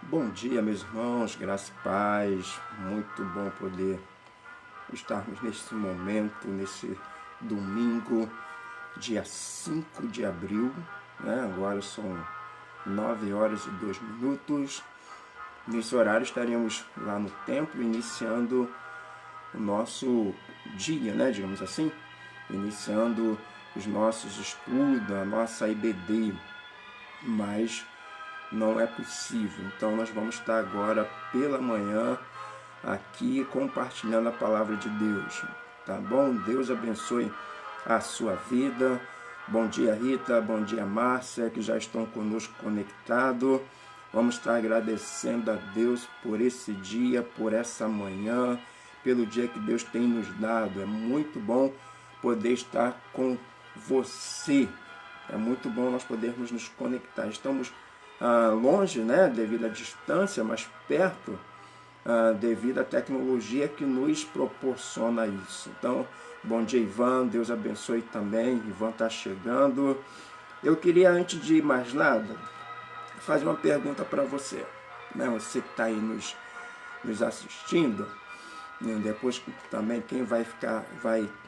Bom dia, meus irmãos, graça e paz. Muito bom poder estarmos nesse momento, nesse domingo, dia 5 de abril, né? Agora são 9 horas e 2 minutos. Nesse horário estaremos lá no templo, iniciando o nosso dia, né? Digamos assim, iniciando os nossos estudos, a nossa IBD, mas não é possível. Então nós vamos estar agora pela manhã aqui compartilhando a palavra de Deus, tá bom? Deus abençoe a sua vida. Bom dia, Rita, bom dia, Márcia, que já estão conosco conectados. Vamos estar agradecendo a Deus por esse dia, por essa manhã, pelo dia que Deus tem nos dado. É muito bom poder estar com você. É muito bom nós podermos nos conectar. Estamos longe, né, devido à distância, mas perto devido à tecnologia que nos proporciona isso. Então, bom dia, Ivan, Deus abençoe também. Ivan está chegando. Eu queria, antes de mais nada, fazer uma pergunta para você, né? Você que está aí nos assistindo, né? Depois também quem vai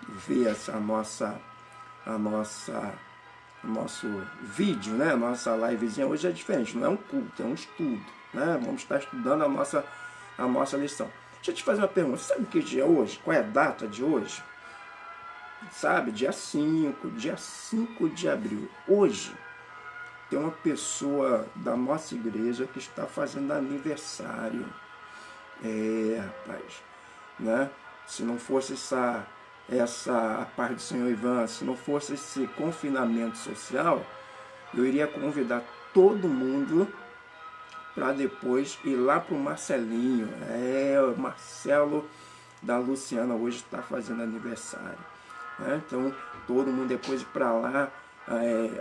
ver essa a nosso vídeo, né? A nossa livezinha hoje é diferente, não é um culto, é um estudo, né? Vamos estar estudando a nossa lição. Deixa eu te fazer uma pergunta, você sabe que dia é hoje? Qual é a data de hoje? Sabe, dia 5 de abril. Hoje tem uma pessoa da nossa igreja que está fazendo aniversário. Rapaz, né? Se não fosse a paz do Senhor Ivan, se não fosse esse confinamento social, eu iria convidar todo mundo para depois ir lá para o Marcelinho. O Marcelo da Luciana hoje está fazendo aniversário, né? Então todo mundo depois ir para lá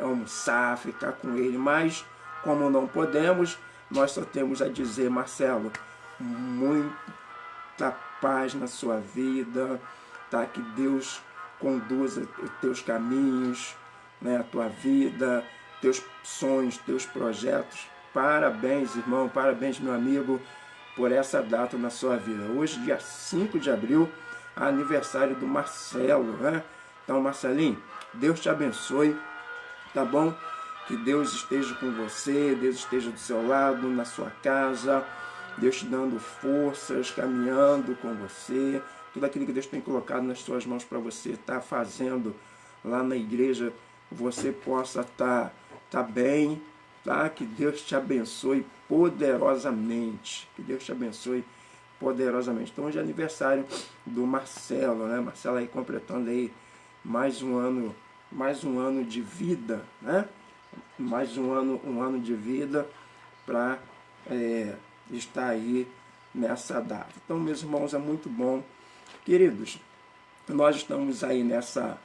almoçar, ficar com ele, mas como não podemos, nós só temos a dizer: Marcelo, muita paz na sua vida, tá? Que Deus conduza os teus caminhos, né? A tua vida, teus sonhos, teus projetos. Parabéns, irmão, parabéns, meu amigo, por essa data na sua vida. Hoje, dia 5 de abril, aniversário do Marcelo, né? Então, Marcelinho, Deus te abençoe, tá bom? Que Deus esteja com você, Deus esteja do seu lado, na sua casa, Deus te dando forças, caminhando com você, tudo aquilo que Deus tem colocado nas suas mãos para você estar fazendo lá na igreja, você possa estar bem, tá? Que Deus te abençoe poderosamente, que Deus te abençoe poderosamente. Então hoje é aniversário do Marcelo, né? Marcelo aí completando aí mais um ano de vida, né? Mais um ano de vida para estar aí nessa data. Então, meus irmãos, é muito bom. Queridos, nós estamos aí nessa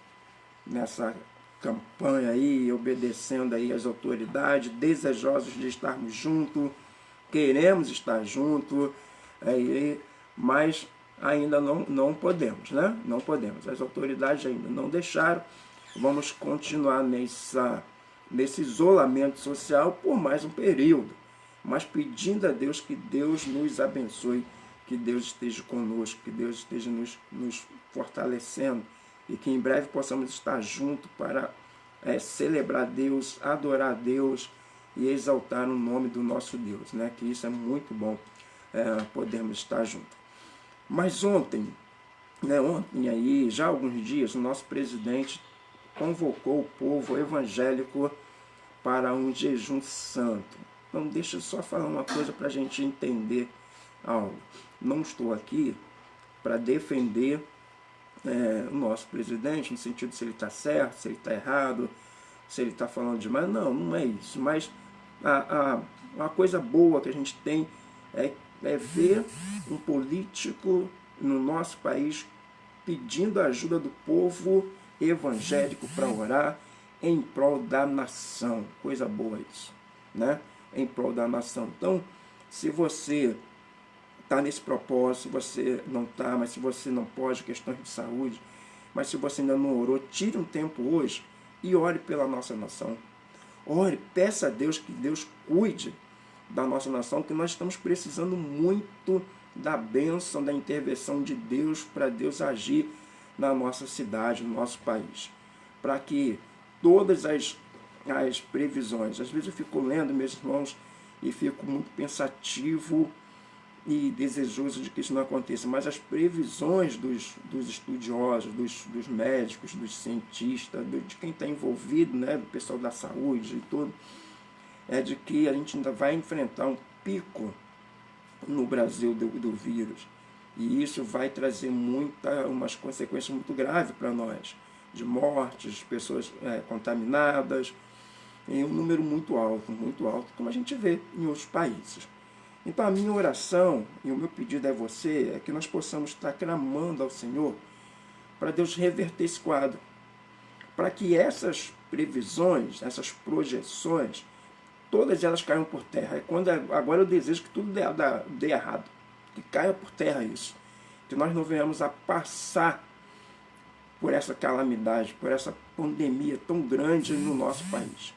campanha aí, obedecendo aí as autoridades, desejosos de estarmos juntos, queremos estar juntos, mas ainda não podemos, né? Não podemos. As autoridades ainda não deixaram. Vamos continuar nesse isolamento social por mais um período, mas pedindo a Deus que Deus nos abençoe, que Deus esteja conosco, que Deus esteja nos fortalecendo e que em breve possamos estar juntos para celebrar Deus, adorar a Deus e exaltar o nome do nosso Deus, né? Que isso é muito bom, podermos estar juntos. Mas ontem aí, já há alguns dias, o nosso presidente convocou o povo evangélico para um jejum santo. Então deixa eu só falar uma coisa para a gente entender algo. Não estou aqui para defender o nosso presidente, no sentido de se ele está certo, se ele está errado, se ele está falando demais. Não é isso. Mas uma coisa boa que a gente tem é ver um político no nosso país pedindo a ajuda do povo evangélico para orar em prol da nação. Coisa boa isso, né? Em prol da nação. Então, se você está nesse propósito, se você não está, mas se você não pode, questões de saúde, mas se você ainda não orou, tire um tempo hoje e ore pela nossa nação. Ore, peça a Deus que Deus cuide da nossa nação, que nós estamos precisando muito da bênção, da intervenção de Deus, para Deus agir na nossa cidade, no nosso país, para que todas as previsões, às vezes eu fico lendo, meus irmãos, e fico muito pensativo e desejoso de que isso não aconteça, mas as previsões dos estudiosos, dos médicos, dos cientistas, de quem está envolvido, né, do pessoal da saúde e tudo, é de que a gente ainda vai enfrentar um pico no Brasil do vírus, e isso vai trazer umas consequências muito graves para nós, de mortes, pessoas contaminadas, em um número muito alto, como a gente vê em outros países. Então a minha oração e o meu pedido a você é que nós possamos estar clamando ao Senhor para Deus reverter esse quadro, para que essas previsões, essas projeções, todas elas caiam por terra. Agora eu desejo que tudo dê errado, que caia por terra isso, que nós não venhamos a passar por essa calamidade, por essa pandemia tão grande no nosso país.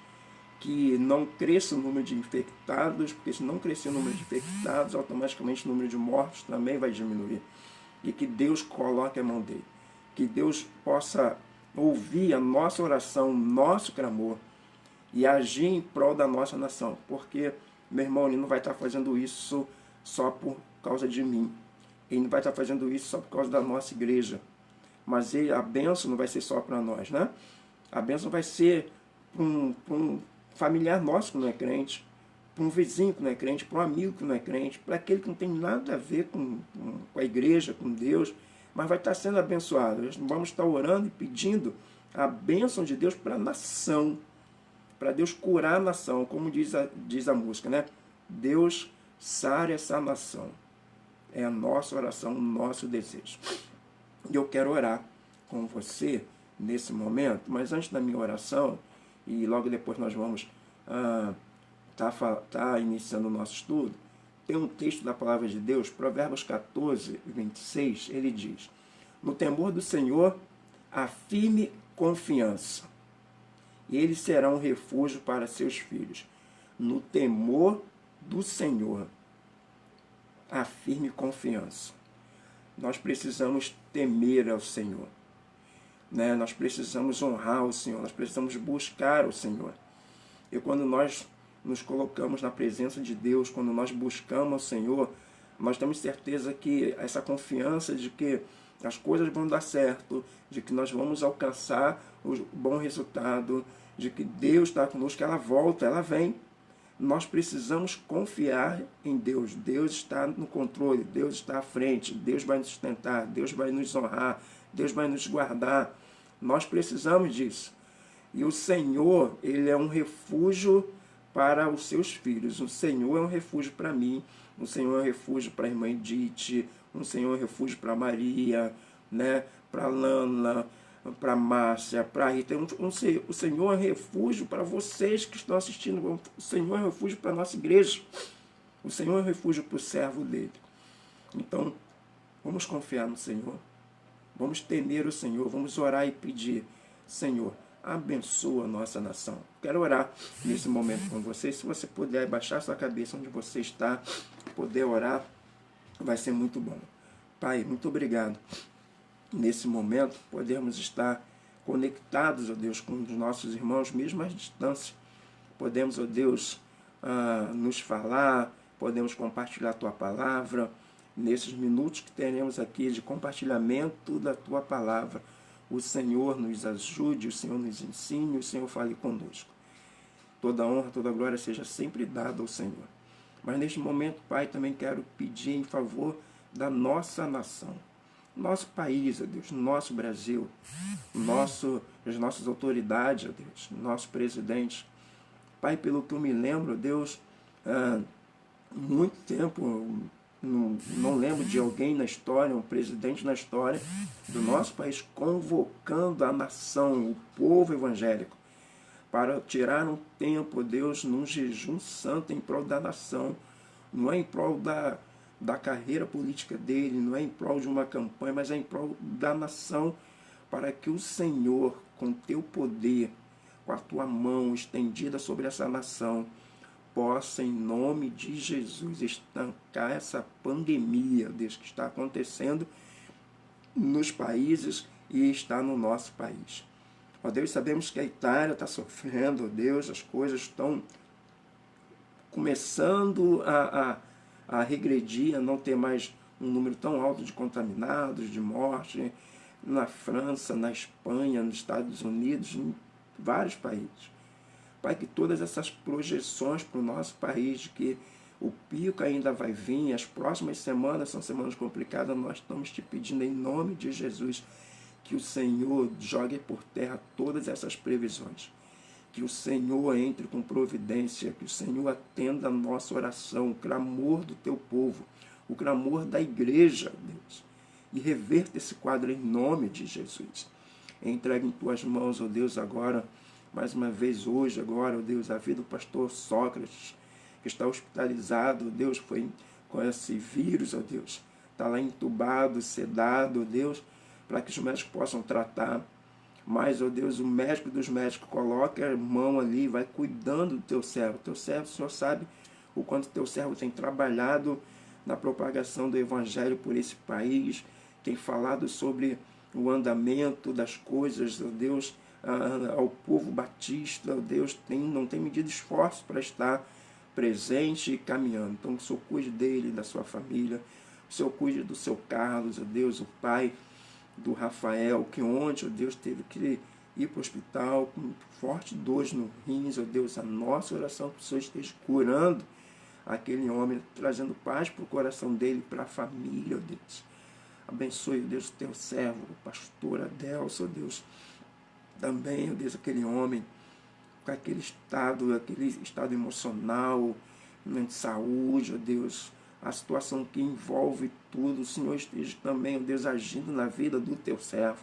Que não cresça o número de infectados, porque se não crescer o número de infectados, automaticamente o número de mortos também vai diminuir. E que Deus coloque a mão dele. Que Deus possa ouvir a nossa oração, nosso clamor, e agir em prol da nossa nação. Porque, meu irmão, ele não vai estar fazendo isso só por causa de mim. Ele não vai estar fazendo isso só por causa da nossa igreja. Mas a bênção não vai ser só para nós, né? A bênção vai ser para um familiar nosso que não é crente, para um vizinho que não é crente, para um amigo que não é crente, para aquele que não tem nada a ver com a igreja, com Deus, mas vai estar sendo abençoado. Nós vamos estar orando e pedindo a bênção de Deus para a nação, para Deus curar a nação, como diz a música, né? Deus sare essa nação. É a nossa oração, o nosso desejo. E eu quero orar com você nesse momento, mas antes da minha oração, e logo depois nós vamos tá iniciando o nosso estudo, tem um texto da palavra de Deus, Provérbios 14, 26, ele diz: no temor do Senhor, há firme confiança, e ele será um refúgio para seus filhos. No temor do Senhor, há firme confiança. Nós precisamos temer ao Senhor. Né? Nós precisamos honrar o Senhor, nós precisamos buscar o Senhor. E quando nós nos colocamos na presença de Deus, quando nós buscamos o Senhor, nós temos certeza que essa confiança de que as coisas vão dar certo, de que nós vamos alcançar o bom resultado, de que Deus está conosco, ela volta, ela vem. Nós precisamos confiar em Deus. Deus está no controle, Deus está à frente, Deus vai nos sustentar, Deus vai nos honrar, Deus vai nos guardar. Nós precisamos disso. E o Senhor, ele é um refúgio para os seus filhos. O Senhor é um refúgio para mim. O Senhor é um refúgio para a irmã Edith. O Senhor é um refúgio para Maria, né? Para Lana, para Márcia, para Rita. O Senhor é um refúgio para vocês que estão assistindo. O Senhor é um refúgio para a nossa igreja. O Senhor é um refúgio para o servo dele. Então, vamos confiar no Senhor. Vamos temer o Senhor, vamos orar e pedir: Senhor, abençoa a nossa nação. Quero orar nesse momento com você. Se você puder baixar sua cabeça onde você está, poder orar, vai ser muito bom. Pai, muito obrigado. Nesse momento, podemos estar conectados, ó Deus, com os nossos irmãos, mesmo à distância. Podemos, ó Deus, nos falar, podemos compartilhar a Tua palavra. Nesses minutos que teremos aqui de compartilhamento da Tua palavra, o Senhor nos ajude, o Senhor nos ensine, o Senhor fale conosco. Toda honra, toda glória seja sempre dada ao Senhor. Mas neste momento, Pai, também quero pedir em favor da nossa nação, nosso país, ó Deus, nosso Brasil, as nossas autoridades, ó Deus, nosso presidente. Pai, pelo que eu me lembro, ó Deus, muito tempo, não lembro de alguém na história, um presidente na história do nosso país convocando a nação, o povo evangélico, para tirar um tempo, Deus, num jejum santo em prol da nação. Não é em prol da carreira política dele, não é em prol de uma campanha, mas é em prol da nação, para que o Senhor, com teu poder, com a tua mão estendida sobre essa nação, possa, em nome de Jesus, estancar essa pandemia, Deus, que está acontecendo nos países e está no nosso país. Ó Deus, sabemos que a Itália está sofrendo, ó Deus, as coisas estão começando a regredir, a não ter mais um número tão alto de contaminados, de morte, na França, na Espanha, nos Estados Unidos, em vários países. Pai, que todas essas projeções para o nosso país, de que o pico ainda vai vir, as próximas semanas são semanas complicadas, nós estamos te pedindo em nome de Jesus que o Senhor jogue por terra todas essas previsões, que o Senhor entre com providência, que o Senhor atenda a nossa oração, o clamor do teu povo, o clamor da igreja, Deus, e reverta esse quadro em nome de Jesus. Entregue em tuas mãos, ó Deus, agora, mais uma vez hoje, agora, ó Deus, a vida do pastor Sócrates, que está hospitalizado, ó Deus, foi com esse vírus, ó Deus, está lá entubado, sedado, ó Deus, para que os médicos possam tratar. Mas, ó Deus, o médico dos médicos coloca a mão ali, vai cuidando do teu servo. Teu servo, o Senhor sabe o quanto teu servo tem trabalhado na propagação do Evangelho por esse país, tem falado sobre o andamento das coisas, ó Deus, ao povo batista, ó Deus, não tem medido esforço para estar presente e caminhando. Então, o Senhor cuide dele, da sua família, o Senhor cuide do seu Carlos, ó Deus, o pai do Rafael, que ontem, ó Deus, teve que ir para o hospital com forte dores no rins, ó Deus, a nossa oração que o Senhor esteja curando aquele homem, trazendo paz para o coração dele, para a família, ó Deus. Abençoe, ó Deus, o teu servo, o pastor Adelson, ó Deus, também, ó Deus, aquele homem, com aquele estado emocional, de saúde, ó Deus, a situação que envolve tudo, o Senhor esteja também, ó Deus, agindo na vida do teu servo.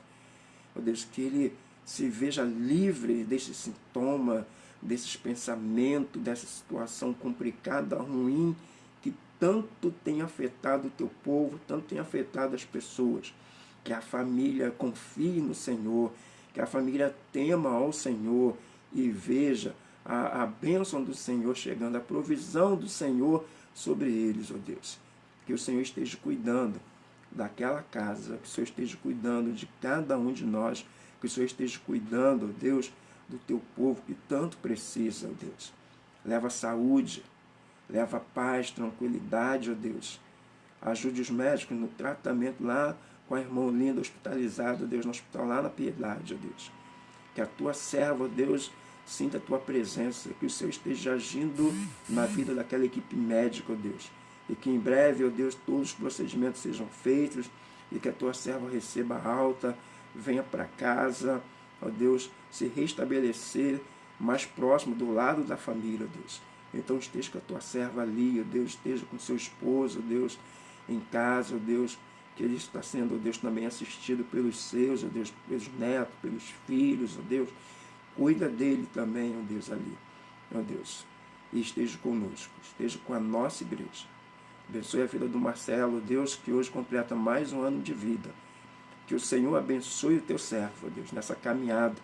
Ó Deus, que ele se veja livre desse sintoma, desses pensamentos, dessa situação complicada, ruim, que tanto tem afetado o teu povo, tanto tem afetado as pessoas. Que a família confie no Senhor, que a família tema ao Senhor e veja a bênção do Senhor chegando, a provisão do Senhor sobre eles, ó Deus. Que o Senhor esteja cuidando daquela casa, que o Senhor esteja cuidando de cada um de nós, que o Senhor esteja cuidando, ó Deus, do teu povo que tanto precisa, ó Deus. Leva saúde, leva paz, tranquilidade, ó Deus. Ajude os médicos no tratamento lá com a irmã Linda hospitalizada, ó Deus, no hospital lá na Piedade, ó Deus. Que a tua serva, ó Deus, sinta a tua presença, que o Senhor esteja agindo na vida daquela equipe médica, ó Deus. E que em breve, ó Deus, todos os procedimentos sejam feitos e que a tua serva receba alta, venha para casa, ó Deus, se restabelecer mais próximo do lado da família, ó Deus. Então esteja com a tua serva ali, ó Deus, esteja com seu esposo, ó Deus, em casa, ó Deus, que ele está sendo, ó Deus, também assistido pelos seus, ó Deus, pelos netos, pelos filhos, ó Deus. Cuida dele também, ó Deus, ali, ó Deus. E esteja conosco, esteja com a nossa igreja. Abençoe a vida do Marcelo, Deus, que hoje completa mais um ano de vida. Que o Senhor abençoe o teu servo, ó Deus, nessa caminhada.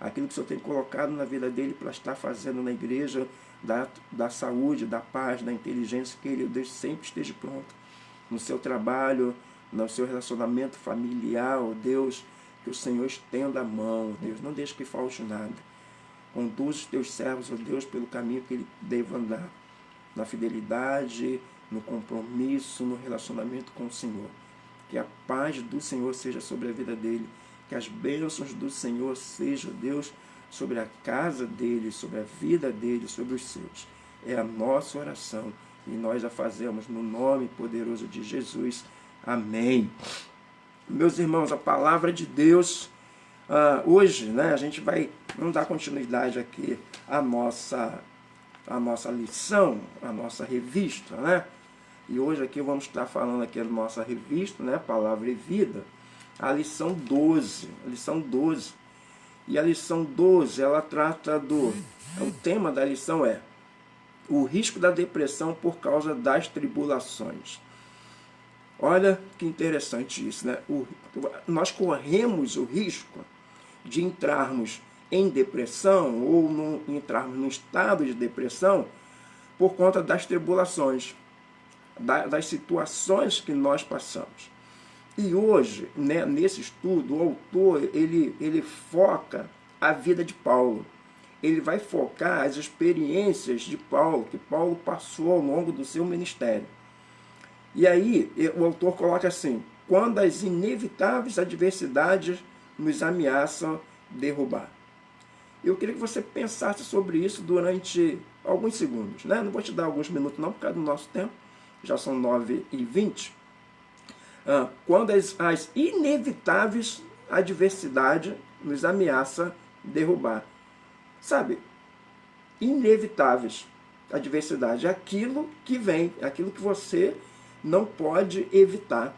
Aquilo que o Senhor tem colocado na vida dele para estar fazendo na igreja, da saúde, da paz, da inteligência, que ele, ó Deus, sempre esteja pronto. No seu trabalho, no seu relacionamento familiar, ó Deus, que o Senhor estenda a mão, ó Deus, não deixe que falte nada. Conduz os teus servos, ó Deus, pelo caminho que ele deve andar, na fidelidade, no compromisso, no relacionamento com o Senhor. Que a paz do Senhor seja sobre a vida dele, que as bênçãos do Senhor sejam, Deus, sobre a casa dele, sobre a vida dele, sobre os seus. É a nossa oração e nós a fazemos no nome poderoso de Jesus. Amém. Meus irmãos, a palavra de Deus, hoje, né, a gente vamos dar continuidade aqui à nossa lição, à nossa revista, né? E hoje aqui vamos estar falando aqui da nossa revista, né, Palavra e Vida, a lição 12. E a lição 12, ela trata o tema da lição é o risco da depressão por causa das tribulações. Olha que interessante isso, né? Nós corremos o risco de entrarmos em depressão ou entrarmos num estado de depressão por conta das tribulações, das situações que nós passamos. E hoje, né, nesse estudo, o autor ele foca a vida de Paulo. Ele vai focar as experiências de Paulo, que Paulo passou ao longo do seu ministério. E aí o autor coloca assim: quando as inevitáveis adversidades nos ameaçam derrubar. Eu queria que você pensasse sobre isso durante alguns segundos, né? Não vou te dar alguns minutos não, por causa do nosso tempo, já são 9h20. Quando as inevitáveis adversidades nos ameaçam derrubar. Sabe, inevitáveis adversidades, é aquilo que vem, é aquilo que você não pode evitar.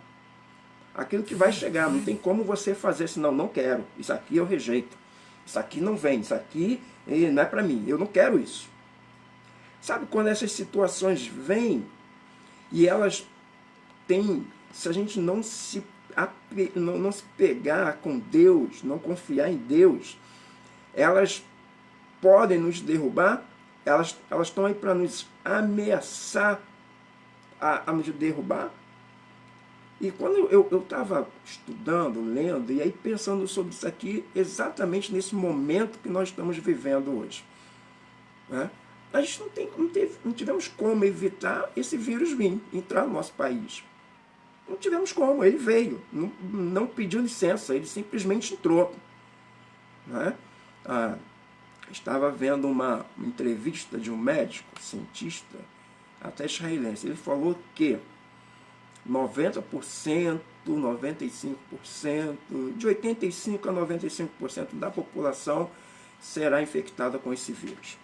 Aquilo que vai chegar, não tem como você fazer assim, não quero, isso aqui eu rejeito, isso aqui não vem, isso aqui não é para mim, eu não quero isso. Sabe, quando essas situações vêm e elas têm, se a gente não se pegar com Deus, não confiar em Deus, elas podem nos derrubar, elas estão aí para nos ameaçar a nos derrubar. E quando eu estava estudando, lendo, e aí pensando sobre isso aqui, exatamente nesse momento que nós estamos vivendo hoje, né? A gente não tivemos como evitar esse vírus vir, entrar no nosso país. Não tivemos como, ele veio, não pediu licença, ele simplesmente entrou. Né? Estava vendo uma entrevista de um médico, cientista, até israelense. Ele falou que 90%, 95%, de 85% a 95% da população será infectada com esse vírus.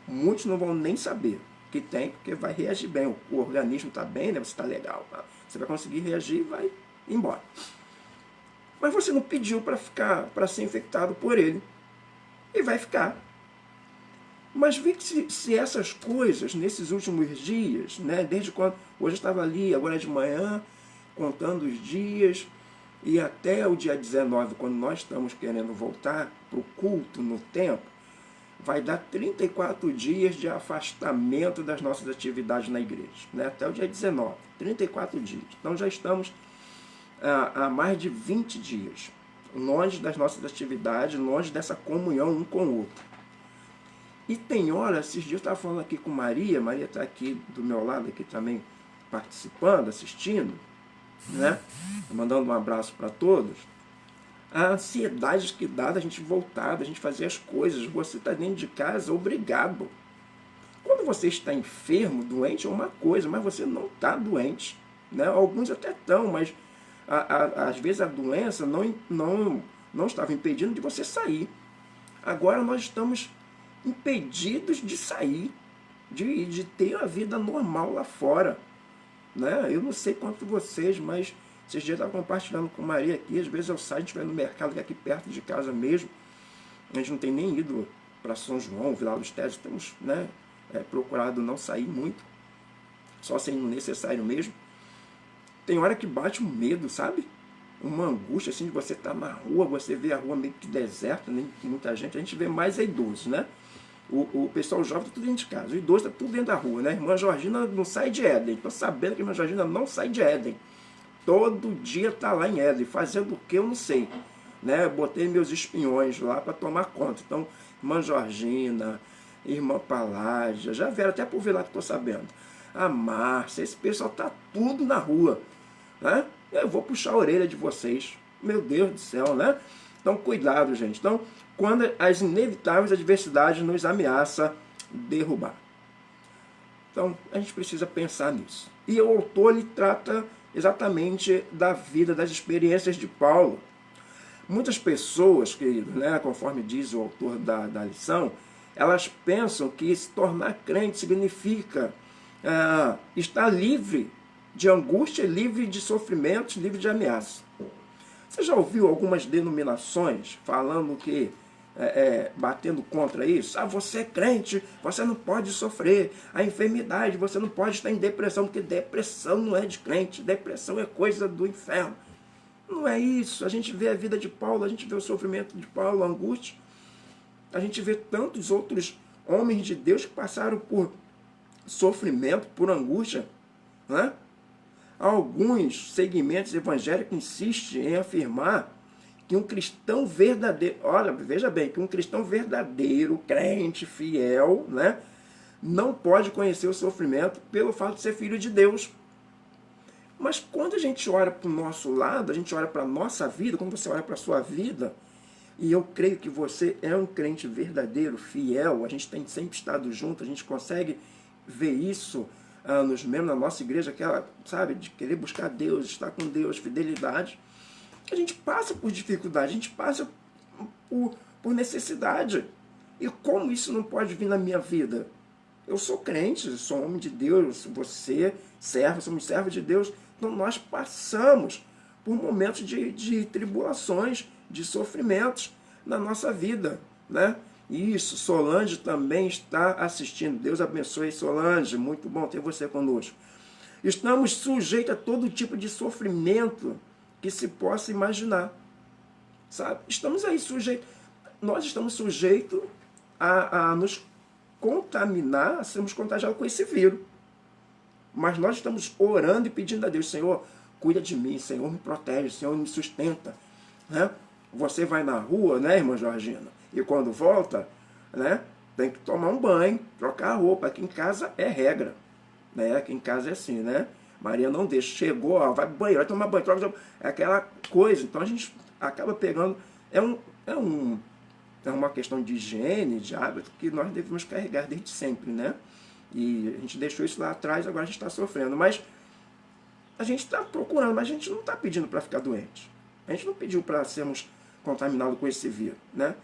Muitos não vão nem saber que tem, porque vai reagir bem. O organismo está bem, né? Você está legal. Você vai conseguir reagir e vai embora. Mas você não pediu para ser infectado por ele. E vai ficar. Mas vê que se essas coisas, nesses últimos dias, né, desde quando, hoje eu estava ali, agora de manhã, contando os dias, e até o dia 19, quando nós estamos querendo voltar para o culto no templo, vai dar 34 dias de afastamento das nossas atividades na igreja, né, até o dia 19, 34 dias. Então já estamos há mais de 20 dias, longe das nossas atividades, longe dessa comunhão um com o outro. E tem hora, esses dias eu estava falando aqui com Maria está aqui do meu lado, aqui também participando, assistindo, né? Mandando um abraço para todos. A ansiedade que dá da gente voltar, da gente fazer as coisas. Você está dentro de casa, obrigado. Quando você está enfermo, doente, é uma coisa, mas você não está doente. Né? Alguns até estão, mas às vezes a doença não estava impedindo de você sair. Agora nós estamos impedidos de sair, de ter a vida normal lá fora. Né? Eu não sei quanto vocês, mas esses dias eu estava compartilhando com Maria aqui, às vezes eu saio, a gente vai no mercado que é aqui perto de casa mesmo, a gente não tem nem ido para São João, Vila dos Teles, temos, né, procurado não sair muito, só sendo necessário mesmo. Tem hora que bate um medo, sabe? Uma angústia assim de você estar na rua, você vê a rua meio que deserta, nem muita gente, a gente vê mais idosos, né? O pessoal jovem está tudo dentro de casa, o idoso está tudo dentro da rua, né? A irmã Georgina não sai de Éden, estou sabendo que a irmã Georgina não sai de Éden. Todo dia está lá em Éden, fazendo o que eu não sei. Né? Eu botei meus espiões lá para tomar conta. Então, irmã Georgina, irmã Palágia, já vieram até por ver lá que estou sabendo. A Márcia, esse pessoal está tudo na rua. Né? Eu vou puxar a orelha de vocês. Meu Deus do céu, né? Então, cuidado, gente. Então, quando as inevitáveis adversidades nos ameaçam derrubar. Então, a gente precisa pensar nisso. E o autor, ele trata exatamente da vida, das experiências de Paulo. Muitas pessoas, queridos, né, conforme diz o autor da lição, elas pensam que se tornar crente significa estar livre de angústia, livre de sofrimentos, livre de ameaça. Você já ouviu algumas denominações falando que, batendo contra isso? Você é crente, você não pode sofrer a enfermidade, você não pode estar em depressão, porque depressão não é de crente, depressão é coisa do inferno. Não é isso. A gente vê a vida de Paulo, a gente vê o sofrimento de Paulo, a angústia. A gente vê tantos outros homens de Deus que passaram por sofrimento, por angústia, né? Alguns segmentos evangélicos insistem em afirmar que um cristão verdadeiro, olha, veja bem, que um cristão verdadeiro, crente, fiel, né, não pode conhecer o sofrimento pelo fato de ser filho de Deus. Mas quando a gente olha para o nosso lado, a gente olha para a nossa vida, quando você olha para a sua vida, e eu creio que você é um crente verdadeiro, fiel, a gente tem sempre estado junto, a gente consegue ver isso nos membros da nossa igreja, aquela, sabe, de querer buscar Deus, estar com Deus, fidelidade. A gente passa por dificuldade, a gente passa por necessidade. E como isso não pode vir na minha vida? Eu sou crente, eu sou homem de Deus, você, servo, somos servos de Deus. Então nós passamos por momentos de tribulações, de sofrimentos na nossa vida, né? Isso, Solange também está assistindo. Deus abençoe, Solange, muito bom ter você conosco. Estamos sujeitos a todo tipo de sofrimento que se possa imaginar, sabe? Estamos aí sujeitos, nós estamos sujeitos a nos contaminar, a sermos contagiados com esse vírus. Mas nós estamos orando e pedindo a Deus, Senhor, cuida de mim, Senhor, me protege, Senhor, me sustenta, né? Você vai na rua, né, irmã Georgina? E quando volta, né, tem que tomar um banho, trocar a roupa. Aqui em casa é regra, né? Aqui em casa é assim, né? Maria não deixa. Chegou, ó, vai pro banheiro, vai tomar banho, troca, é aquela coisa. Então a gente acaba pegando. É uma questão de higiene, de hábito, que nós devemos carregar desde sempre, né? E a gente deixou isso lá atrás, agora a gente está sofrendo. Mas a gente está procurando, mas a gente não está pedindo para ficar doente. A gente não pediu para sermos contaminados com esse vírus, né?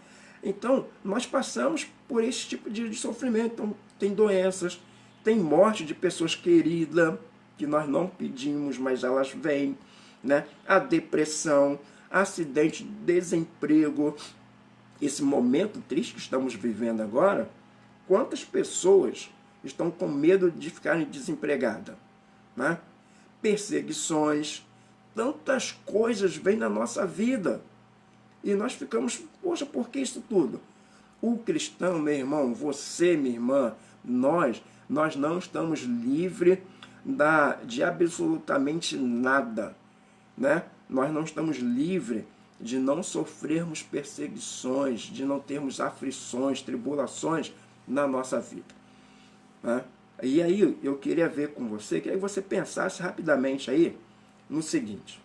Então, nós passamos por esse tipo de sofrimento. Então, tem doenças, tem morte de pessoas queridas, que nós não pedimos, mas elas vêm, né? A depressão, acidente, desemprego. Esse momento triste que estamos vivendo agora, quantas pessoas estão com medo de ficarem desempregadas, né? Perseguições, tantas coisas vêm na nossa vida. E nós ficamos, poxa, por que isso tudo? O cristão, meu irmão, você, minha irmã, nós não estamos livres de absolutamente nada, né? Nós não estamos livres de não sofrermos perseguições, de não termos aflições, tribulações na nossa vida, né? E aí eu queria ver com você, que aí você pensasse rapidamente aí no seguinte: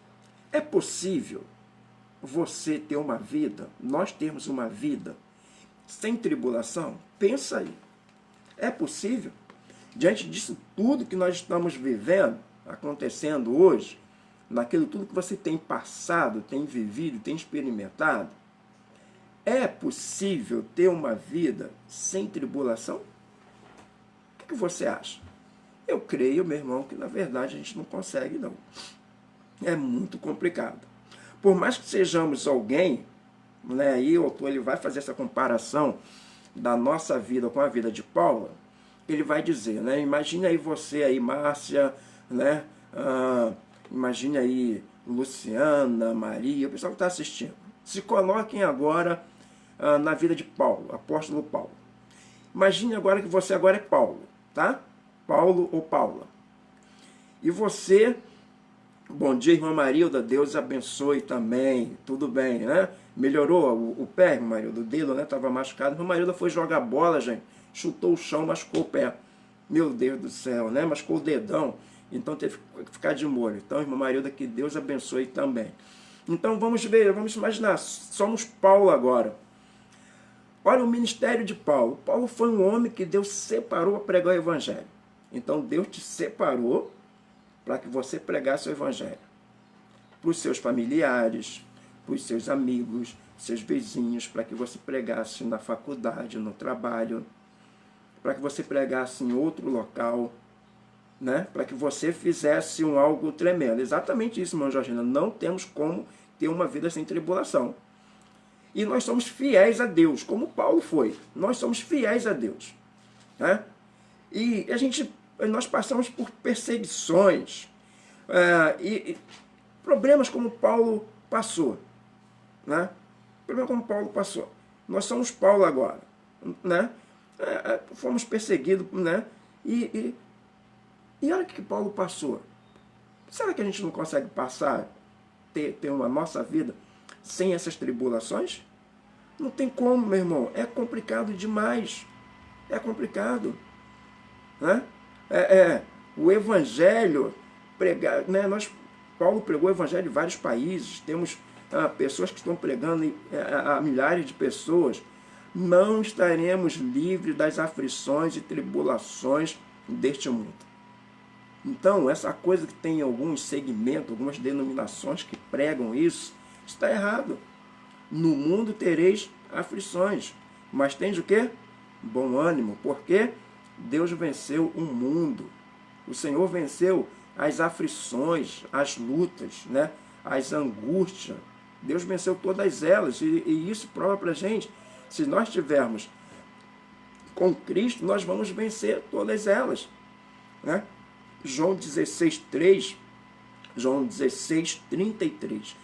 é possível você ter uma vida, nós termos uma vida sem tribulação? Pensa aí. É possível? Diante disso tudo que nós estamos vivendo, acontecendo hoje, naquilo tudo que você tem passado, tem vivido, tem experimentado, é possível ter uma vida sem tribulação? O que você acha? Eu creio, meu irmão, que na verdade a gente não consegue, não. É muito complicado. Por mais que sejamos alguém, né, aí o autor ele vai fazer essa comparação da nossa vida com a vida de Paulo. Ele vai dizer, né, imagine aí você aí, Márcia, né, imagine aí Luciana, Maria, o pessoal que está assistindo. Se coloquem agora na vida de Paulo, apóstolo Paulo. Imagine agora que você agora é Paulo, tá? Paulo ou Paula. E você... Bom dia, irmã Marilda, Deus abençoe também, tudo bem, né? Melhorou o pé, irmã Marilda, o dedo, né? Estava machucado. Irmã Marilda foi jogar bola, gente, chutou o chão, machucou o pé. Meu Deus do céu, né? Machucou o dedão, então teve que ficar de molho. Então, irmã Marilda, que Deus abençoe também. Então, vamos ver, vamos imaginar, somos Paulo agora. Olha o ministério de Paulo. Paulo foi um homem que Deus separou para pregar o evangelho. Então, Deus te separou para que você pregasse o evangelho para os seus familiares, para os seus amigos, seus vizinhos, para que você pregasse na faculdade, no trabalho, para que você pregasse em outro local, né? Para que você fizesse algo tremendo. Exatamente isso, irmã Georgina. Não temos como ter uma vida sem tribulação. E nós somos fiéis a Deus, como Paulo foi. Nós somos fiéis a Deus, né? E nós passamos por perseguições e problemas como Paulo passou, né? Problema como Paulo passou. Nós somos Paulo agora, né? Fomos perseguidos, né? E, e olha o que Paulo passou. Será que a gente não consegue passar, ter uma nossa vida sem essas tribulações? Não tem como, meu irmão. É complicado demais. É complicado. Né? O evangelho, Paulo pregou o evangelho em vários países. Temos pessoas que estão pregando a milhares de pessoas. Não estaremos livres das aflições e tribulações deste mundo. Então, essa coisa que tem alguns segmentos, algumas denominações que pregam isso, está errado. No mundo tereis aflições, mas tens o quê? Bom ânimo, porque Deus venceu o mundo. O Senhor venceu as aflições, as lutas, né? As angústias. Deus venceu todas elas, e isso prova para a gente, se nós estivermos com Cristo, nós vamos vencer todas elas. Né? João 16:3, João 16:33.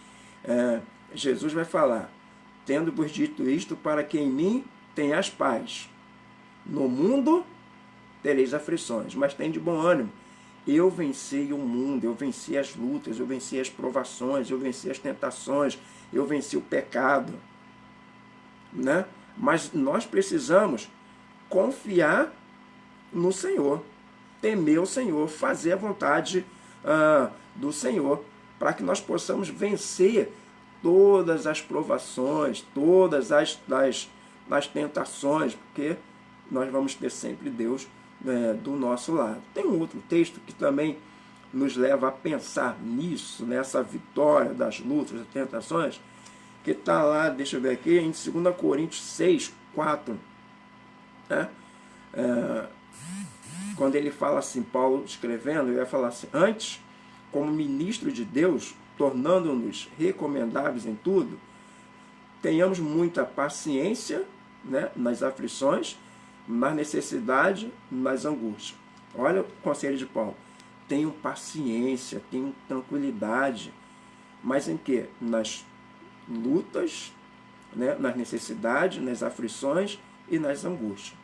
Jesus vai falar: tendo-vos dito isto, para que em mim tenhas paz. No mundo tereis aflições, mas tem de bom ânimo. Eu venci o mundo, eu venci as lutas, eu venci as provações, eu venci as tentações, eu venci o pecado. Né? Mas nós precisamos confiar no Senhor, temer o Senhor, fazer a vontade do Senhor, para que nós possamos vencer todas as provações, todas as tentações, porque nós vamos ter sempre Deus do nosso lado. Tem um outro texto que também nos leva a pensar nisso, nessa vitória das lutas, das tentações, que está lá, deixa eu ver aqui, em 2 Coríntios 6:4. Né? Quando ele fala assim, Paulo escrevendo, ele vai falar assim: antes, como ministro de Deus, tornando-nos recomendáveis em tudo, tenhamos muita paciência, né, nas aflições, na necessidade, nas angústias. Olha o conselho de Paulo: tenham paciência, tenham tranquilidade, mas em quê? Nas lutas, né, nas necessidades, nas aflições e nas angústias.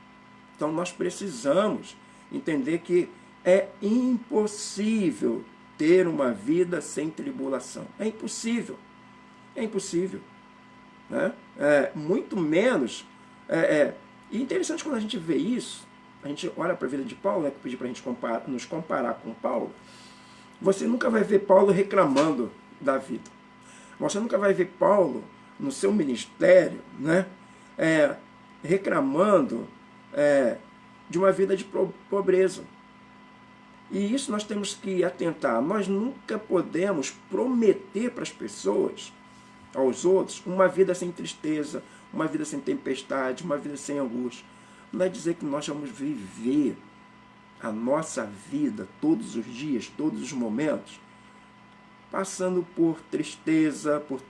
Então nós precisamos entender que é impossível ter uma vida sem tribulação. É impossível. É impossível. Né? Muito menos. E interessante quando a gente vê isso, a gente olha para a vida de Paulo, né, que eu pedi para a gente nos comparar com Paulo, você nunca vai ver Paulo reclamando da vida. Você nunca vai ver Paulo no seu ministério, né, reclamando de uma vida de pobreza. E isso nós temos que atentar. Nós nunca podemos prometer para as pessoas, aos outros, uma vida sem tristeza, uma vida sem tempestade, uma vida sem angústia. Não é dizer que nós vamos viver a nossa vida todos os dias, todos os momentos, passando por tristeza, por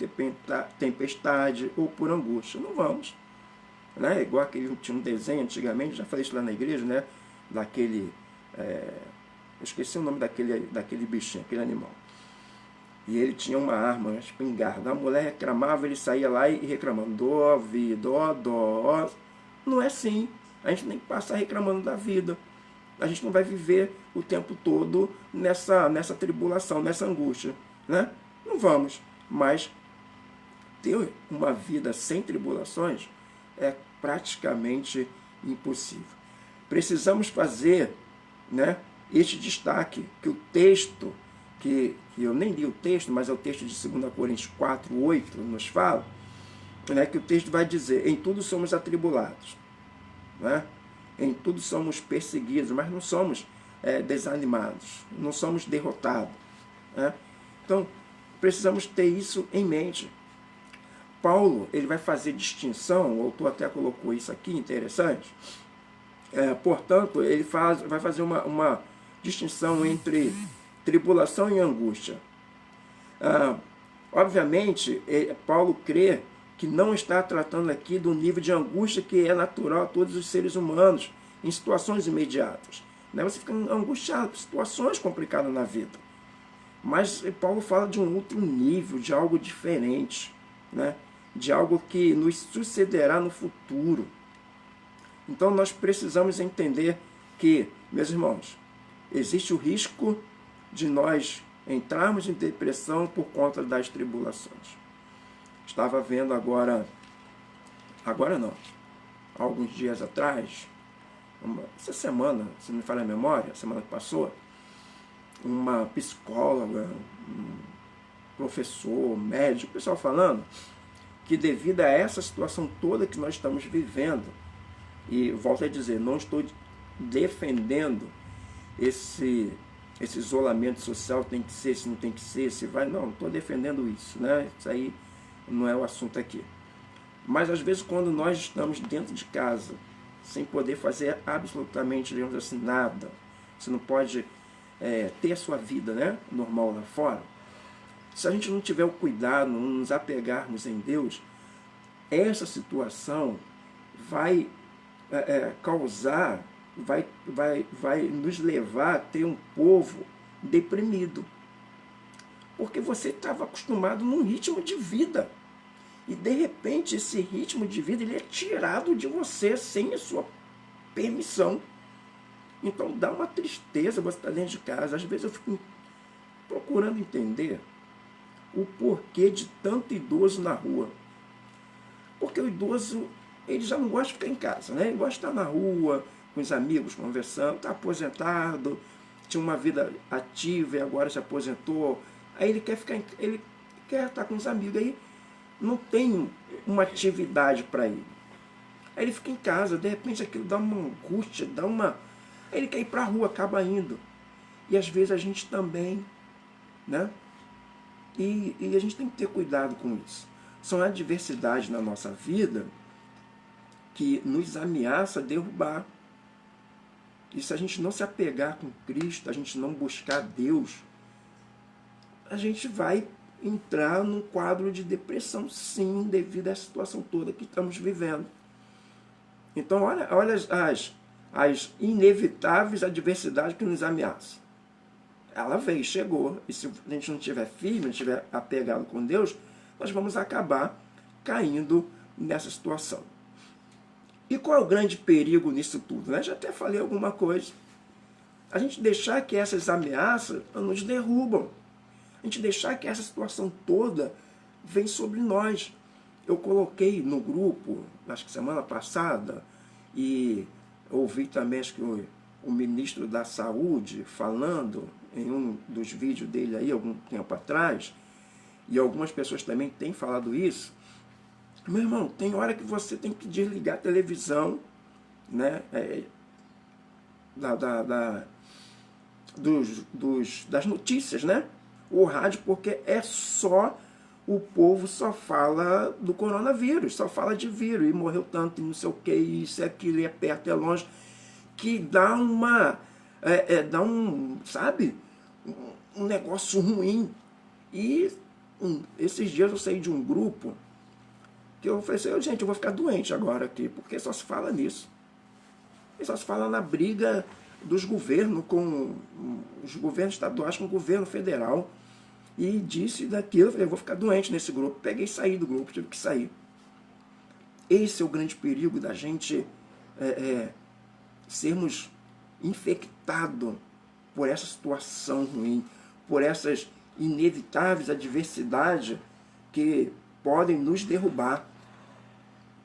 tempestade ou por angústia. Não vamos. Né? Igual tinha um desenho antigamente, já falei isso lá na igreja, né? Daquele... eu esqueci o nome daquele bichinho, aquele animal. E ele tinha uma arma, uma espingarda. A mulher reclamava, ele saía lá e reclamando. Dó, vida, dó. Não é assim. A gente tem que passar reclamando da vida. A gente não vai viver o tempo todo nessa tribulação, nessa angústia. Né? Não vamos. Mas ter uma vida sem tribulações é praticamente impossível. Precisamos fazer, né, este destaque, que o texto, que eu nem li o texto, mas é o texto de 2 Coríntios 4:8, nos fala, né, que o texto vai dizer: em tudo somos atribulados, né? Em tudo somos perseguidos, mas não somos desanimados, não somos derrotados. Né? Então, precisamos ter isso em mente. Paulo, ele vai fazer distinção, o autor até colocou isso aqui, interessante. Portanto, ele vai fazer uma distinção entre tribulação e angústia. Obviamente, Paulo crê que não está tratando aqui do nível de angústia que é natural a todos os seres humanos, em situações imediatas. Né? Você fica angustiado por situações complicadas na vida. Mas Paulo fala de um outro nível, de algo diferente, né? De algo que nos sucederá no futuro. Então nós precisamos entender que, meus irmãos, existe o risco de nós entrarmos em depressão por conta das tribulações. Estava vendo agora não, alguns dias atrás, essa semana, se não me falha a memória, semana que passou, uma psicóloga, um professor, médico, o pessoal falando que devido a essa situação toda que nós estamos vivendo, e volto a dizer, não estou defendendo esse isolamento social, tem que ser, se não tem que ser, se vai, não estou defendendo isso, né? Isso aí não é o assunto aqui. Mas às vezes quando nós estamos dentro de casa, sem poder fazer absolutamente, digamos assim, nada, você não pode ter a sua vida, né, normal lá fora, se a gente não tiver o cuidado, não nos apegarmos em Deus, essa situação vai causar, vai nos levar a ter um povo deprimido. Porque você estava acostumado num ritmo de vida. E de repente esse ritmo de vida ele é tirado de você sem a sua permissão. Então dá uma tristeza você estar dentro de casa. Às vezes eu fico procurando entender o porquê de tanto idoso na rua. Porque o idoso, ele já não gosta de ficar em casa, né? Ele gosta de estar na rua, com os amigos, conversando, está aposentado, tinha uma vida ativa e agora se aposentou. Aí ele quer estar com os amigos, aí não tem uma atividade para ele. Aí ele fica em casa, de repente aquilo dá uma angústia, aí ele quer ir para a rua, acaba indo. E às vezes a gente também, né? E a gente tem que ter cuidado com isso. São adversidades na nossa vida que nos ameaça derrubar. E se a gente não se apegar com Cristo, a gente não buscar Deus, a gente vai entrar num quadro de depressão, sim, devido à situação toda que estamos vivendo. Então, olha as inevitáveis adversidades que nos ameaçam. Ela veio, chegou, e se a gente não estiver firme, não estiver apegado com Deus, nós vamos acabar caindo nessa situação. E qual é o grande perigo nisso tudo? Já até falei alguma coisa. A gente deixar que essas ameaças nos derrubam. A gente deixar que essa situação toda vem sobre nós. Eu coloquei no grupo, acho que semana passada, e ouvi também acho que o ministro da Saúde falando em um dos vídeos dele aí, algum tempo atrás, e algumas pessoas também têm falado isso. Meu irmão, tem hora que você tem que desligar a televisão, né, das notícias, né, o rádio, porque o povo só fala do coronavírus, só fala de vírus, e morreu tanto, e não sei o que, isso, aquilo, é perto, é longe, que dá sabe, um negócio ruim. E esses dias eu saí de um grupo que eu falei assim, gente, eu vou ficar doente agora aqui, porque só se fala nisso. E só se fala na briga dos governos com os governos estaduais com o governo federal. E disse daquilo, eu falei, eu vou ficar doente nesse grupo. Peguei e saí do grupo, tive que sair. Esse é o grande perigo da gente sermos infectados por essa situação ruim, por essas inevitáveis adversidades que podem nos derrubar.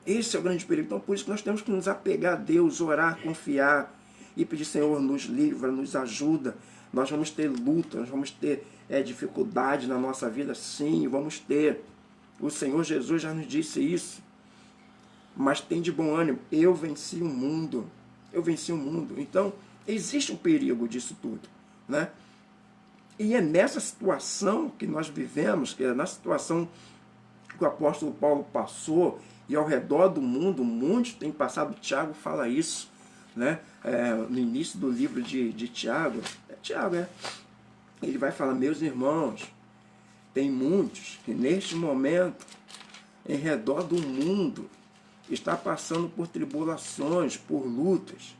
Esse é o grande perigo. Então, por isso que nós temos que nos apegar a Deus, orar, confiar e pedir, Senhor, nos livra, nos ajuda. Nós vamos ter luta, nós vamos ter dificuldade na nossa vida, sim, vamos ter. O Senhor Jesus já nos disse isso. Mas tem de bom ânimo, eu venci o mundo. Eu venci o mundo. Então, existe um perigo disso tudo, né? E é nessa situação que nós vivemos, que é na situação que o apóstolo Paulo passou, e ao redor do mundo, muitos têm passado. Tiago fala isso, né? No início do livro de Tiago, ele vai falar, meus irmãos, tem muitos que neste momento, em redor do mundo, está passando por tribulações, por lutas,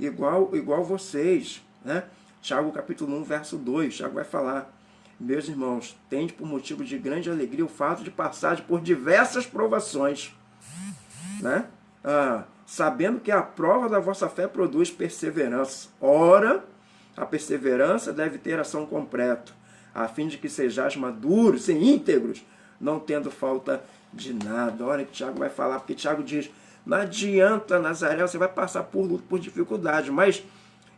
igual vocês, né? Tiago capítulo 1, verso 2, Tiago vai falar, meus irmãos, tende por motivo de grande alegria o fato de passar por diversas provações, né? sabendo que a prova da vossa fé produz perseverança. Ora, a perseverança deve ter ação completa, a fim de que sejais maduros e íntegros, não tendo falta de nada. Olha que Tiago vai falar, porque Tiago diz, não adianta, Nazaré, você vai passar por luta, por dificuldade, mas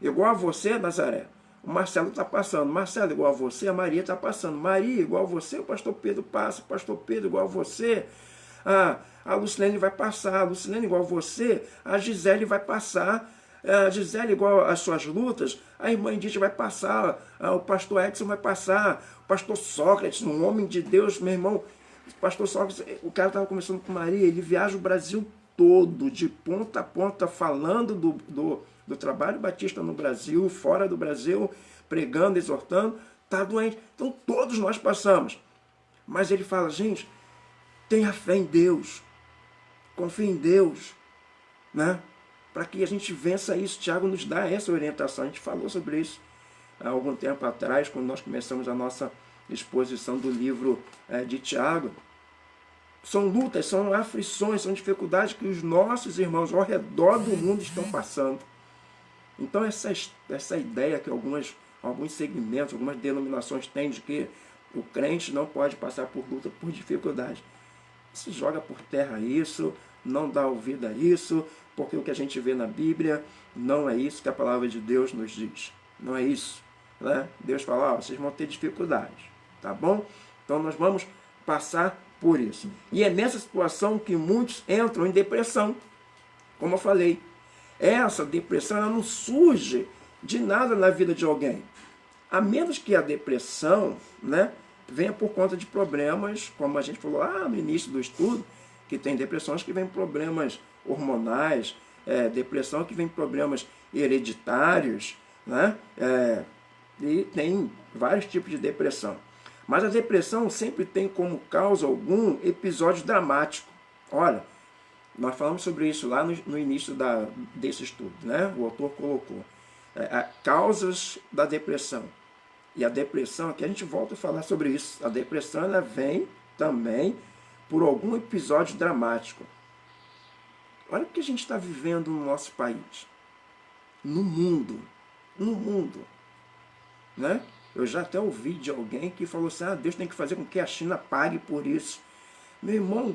igual a você, Nazaré, o Marcelo está passando. Marcelo, igual a você, a Maria está passando. Maria, igual a você, o pastor Pedro passa. O pastor Pedro, igual a você, a Lucilene vai passar. A Lucilene, igual a você, a Gisele vai passar. A Gisele, igual às suas lutas, a irmã Edith vai passar. O pastor Edson vai passar. O pastor Sócrates, um homem de Deus, meu irmão. O pastor Sócrates, o cara estava conversando com Maria, ele viaja o Brasil todo, de ponta a ponta, falando do trabalho batista no Brasil, fora do Brasil, pregando, exortando, está doente. Então todos nós passamos. Mas ele fala, gente, tenha fé em Deus, confie em Deus, né? Para que a gente vença isso. Tiago nos dá essa orientação. A gente falou sobre isso há algum tempo atrás, quando nós começamos a nossa exposição do livro de Tiago. São lutas, são aflições, são dificuldades que os nossos irmãos ao redor do mundo estão passando. Então essa ideia que alguns segmentos, algumas denominações têm de que o crente não pode passar por luta, por dificuldade, se joga por terra isso, não dá ouvido a isso, porque o que a gente vê na Bíblia não é isso que a palavra de Deus nos diz. Não é isso, né? Deus fala, vocês vão ter dificuldades, tá bom? Então nós vamos passar por isso. E é nessa situação que muitos entram em depressão, como eu falei. Essa depressão ela não surge de nada na vida de alguém, a menos que a depressão, né, venha por conta de problemas, como a gente falou no início do estudo, que tem depressões que vêm problemas hormonais, depressão que vem problemas hereditários, né, e tem vários tipos de depressão. Mas a depressão sempre tem como causa algum episódio dramático. Olha, nós falamos sobre isso lá no início desse estudo, né? O autor colocou causas da depressão. E a depressão, aqui a gente volta a falar sobre isso, a depressão ela vem também por algum episódio dramático. Olha o que a gente está vivendo no nosso país, no mundo, né? Eu já até ouvi de alguém que falou assim, Deus tem que fazer com que a China pague por isso. Meu irmão,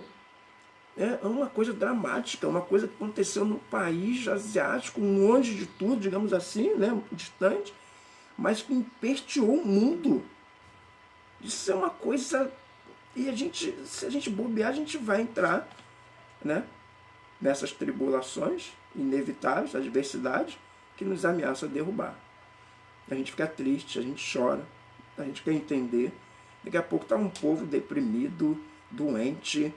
é uma coisa dramática, uma coisa que aconteceu num país asiático, longe de tudo, digamos assim, né, distante, mas que empesteou o mundo. Isso é uma coisa... E se a gente bobear, a gente vai entrar, né, nessas tribulações inevitáveis, adversidades, que nos ameaçam derrubar. A gente fica triste, a gente chora, a gente quer entender. Daqui a pouco está um povo deprimido, doente,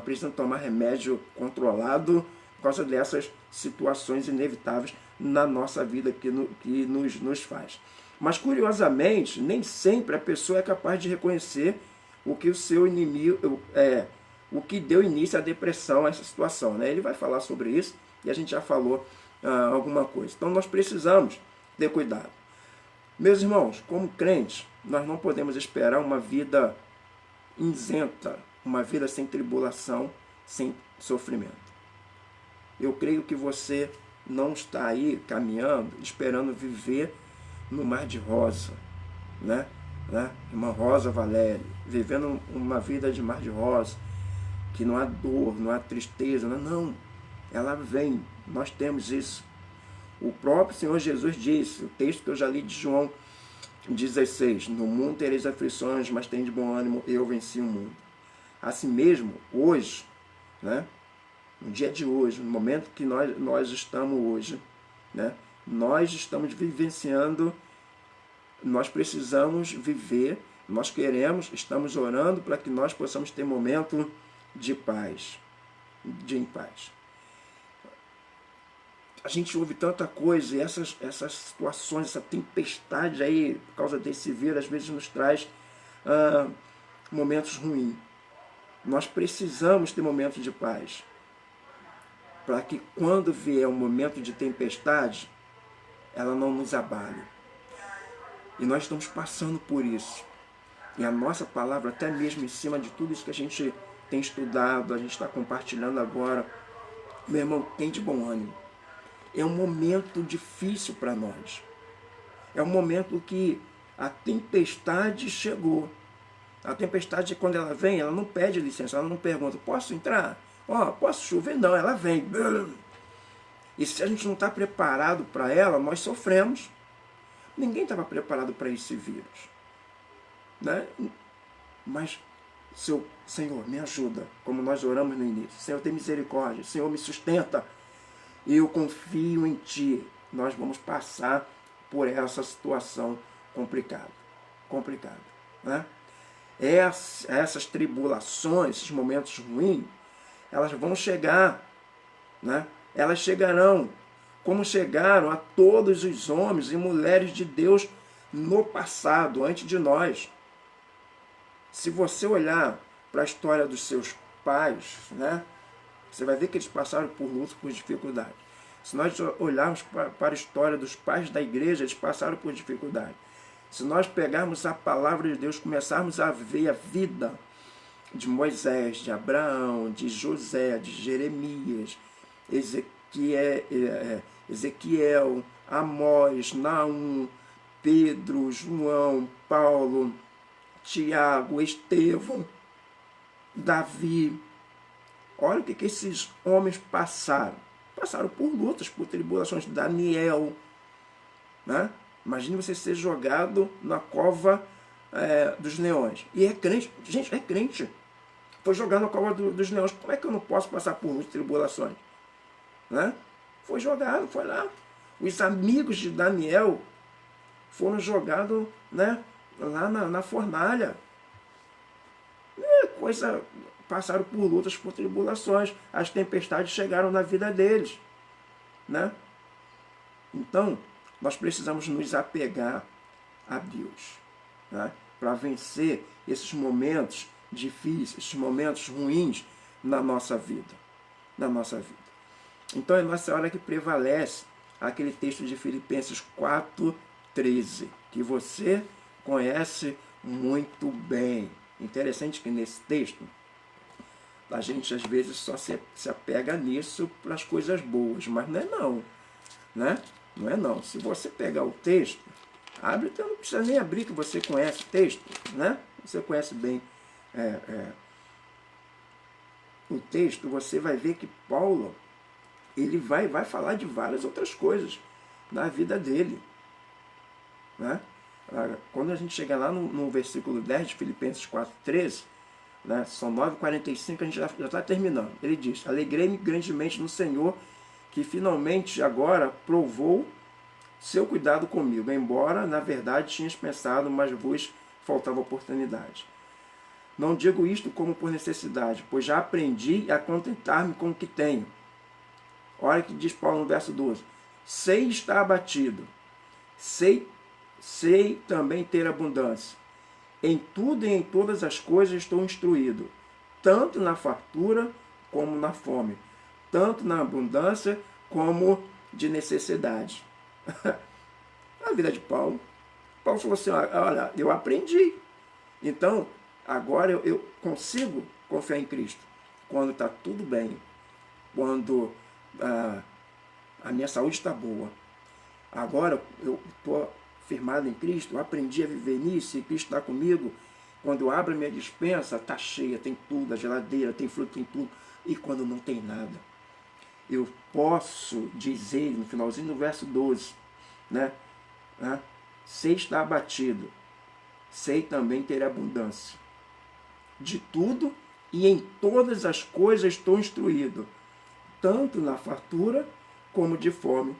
precisando tomar remédio controlado por causa dessas situações inevitáveis na nossa vida que nos faz. Mas, curiosamente, nem sempre a pessoa é capaz de reconhecer o que o seu inimigo, o que deu início à depressão, a essa situação, né? Ele vai falar sobre isso e a gente já falou alguma coisa. Então, nós precisamos ter cuidado. Meus irmãos, como crentes, nós não podemos esperar uma vida isenta, uma vida sem tribulação, sem sofrimento. Eu creio que você não está aí caminhando, esperando viver no mar de rosa, né? Irmã Rosa Valério, vivendo uma vida de mar de rosa, que não há dor, não há tristeza, não. Ela vem, nós temos isso. O próprio Senhor Jesus disse, o texto que eu já li de João 16, no mundo tereis aflições, mas tem de bom ânimo, eu venci o mundo. Assim mesmo, hoje, né, no dia de hoje, no momento que nós estamos hoje, né, nós estamos vivenciando, nós precisamos viver, nós queremos, estamos orando para que nós possamos ter momento de paz, em paz. A gente ouve tanta coisa e essas situações, essa tempestade aí, por causa desse vírus, às vezes nos traz momentos ruins. Nós precisamos ter momentos de paz, para que quando vier um momento de tempestade, ela não nos abale. E nós estamos passando por isso. E a nossa palavra, até mesmo em cima de tudo isso que a gente tem estudado, a gente está compartilhando agora Meu irmão, tem de bom ânimo. É um momento difícil para nós. É um momento que a tempestade chegou. A tempestade, quando ela vem, ela não pede licença, ela não pergunta, posso entrar? Posso chover? Não, ela vem. E se a gente não está preparado para ela, nós sofremos. Ninguém estava preparado para esse vírus. Né? Mas, Senhor, me ajuda, como nós oramos no início. Senhor, tem misericórdia. Senhor, me sustenta. Eu confio em Ti. Nós vamos passar por essa situação complicada. Né? Essas tribulações, esses momentos ruins, elas vão chegar. Né? Elas chegarão, como chegaram a todos os homens e mulheres de Deus no passado, antes de nós. Se você olhar para a história dos seus pais, né, você vai ver que eles passaram por lutas, por dificuldade. Se nós olharmos para a história dos pais da igreja, eles passaram por dificuldade. Se nós pegarmos a palavra de Deus, começarmos a ver a vida de Moisés, de Abraão, de José, de Jeremias, Ezequiel, Amós, Naum, Pedro, João, Paulo, Tiago, Estevão, Davi. Olha o que esses homens passaram. Passaram por lutas, por tribulações. Daniel. Né? Imagine você ser jogado na cova dos leões. E é crente. Gente, é crente. Foi jogado na cova dos leões. Como é que eu não posso passar por lutas e tribulações? Né? Foi jogado, foi lá. Os amigos de Daniel foram jogados, né, lá na fornalha. Passaram por lutas, por tribulações. As tempestades chegaram na vida deles. Né? Então, nós precisamos nos apegar a Deus, né, para vencer esses momentos difíceis, esses momentos ruins na nossa vida. Então é nessa hora que prevalece aquele texto de Filipenses 4:13, que você conhece muito bem. Interessante que nesse texto a gente às vezes só se apega nisso para as coisas boas, mas não é não. Né? Não é não. Se você pegar o texto, abre, então não precisa nem abrir, que você conhece o texto, né? Você conhece bem o texto, você vai ver que Paulo, ele vai falar de várias outras coisas na vida dele. Né? Quando a gente chegar lá no versículo 10 de Filipenses 4:13, né, são 9h45, a gente já está terminando. Ele diz, alegrei-me grandemente no Senhor, que finalmente agora provou seu cuidado comigo, embora na verdade tinhas pensado, mas vos faltava oportunidade. Não digo isto como por necessidade, pois já aprendi a contentar-me com o que tenho. Olha o que diz Paulo no verso 12. Sei estar abatido, sei também ter abundância. Em tudo e em todas as coisas estou instruído, tanto na fartura como na fome, tanto na abundância como de necessidade. A vida de Paulo. Paulo falou assim, olha, eu aprendi. Então, agora eu consigo confiar em Cristo. Quando está tudo bem, quando a minha saúde está boa. Agora eu estou firmado em Cristo, eu aprendi a viver nisso, e Cristo está comigo. Quando eu abro a minha despensa, está cheia, tem tudo, a geladeira, tem fruta, tem tudo. E quando não tem nada, eu posso dizer, no finalzinho do verso 12, né? Sei estar abatido, sei também ter abundância. De tudo e em todas as coisas estou instruído, tanto na fartura como de fome,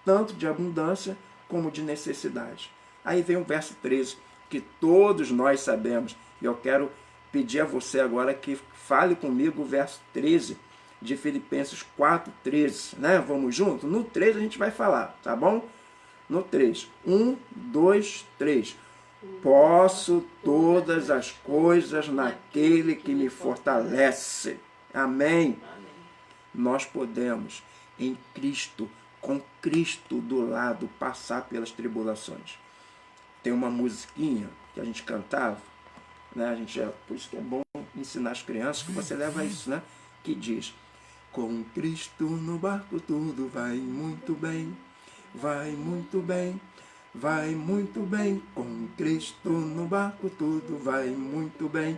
tanto de abundância como de necessidade. Aí vem o verso 13, que todos nós sabemos. E eu quero pedir a você agora que fale comigo o verso 13 de Filipenses 4:13. Né? Vamos junto? No 3 a gente vai falar, tá bom? No 3. 1, 2, 3. Posso todas as coisas naquele que me fortalece. Amém? Nós podemos, em Cristo, com Cristo do lado, passar pelas tribulações. Tem uma musiquinha que a gente cantava, né? Por isso que é bom ensinar as crianças, que você leva isso, né? Que diz, Com Cristo no barco tudo vai muito bem, vai muito bem, vai muito bem. Com Cristo no barco tudo vai muito bem.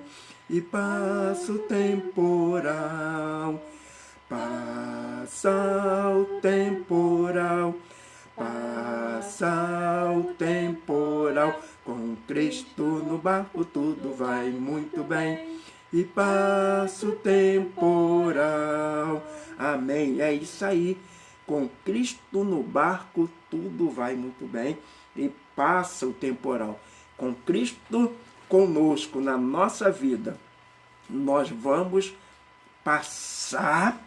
E passa o temporal, passa o temporal, passa o temporal. Com Cristo no barco tudo vai muito bem. E passa o temporal. Amém. É isso aí. Com Cristo no barco tudo vai muito bem. E passa o temporal. Com Cristo conosco na nossa vida, nós vamos passar,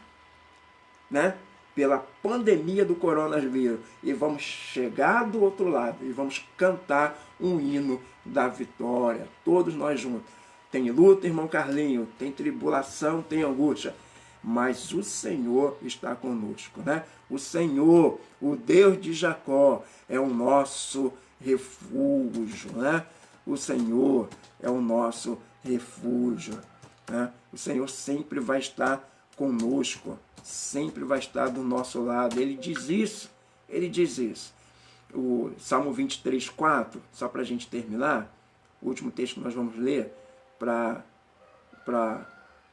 né, pela pandemia do coronavírus e vamos chegar do outro lado e vamos cantar um hino da vitória, todos nós juntos. Tem luta, irmão Carlinho, tem tribulação, tem angústia, mas o Senhor está conosco, né? O Senhor, o Deus de Jacó, é o nosso refúgio, né? O Senhor é o nosso refúgio, né? O Senhor sempre vai estar conosco, sempre vai estar do nosso lado. Ele diz isso, ele diz isso. O Salmo 23, 4, só para a gente terminar, o último texto que nós vamos ler, para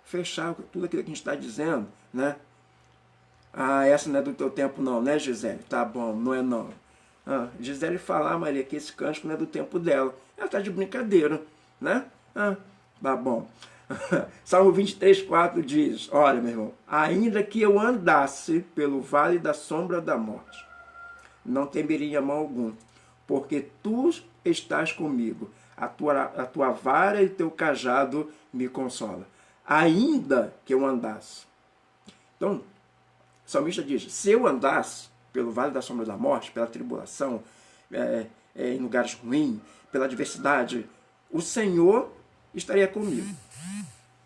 fechar tudo aquilo que a gente está dizendo, né? Ah, essa não é do teu tempo não, né, Gisele? Tá bom, não é não. Ah, Gisele falar, Maria, que esse cântico não é do tempo dela. Ela está de brincadeira, né? Ah, tá bom. Salmo 23, 4 diz, olha, meu irmão, ainda que eu andasse pelo vale da sombra da morte, não temeria mal algum, porque tu estás comigo, a tua vara e teu cajado me consola. Ainda que eu andasse. Então, o salmista diz, se eu andasse pelo vale da sombra da morte, pela tribulação, em lugares ruins, pela adversidade, o Senhor estaria comigo.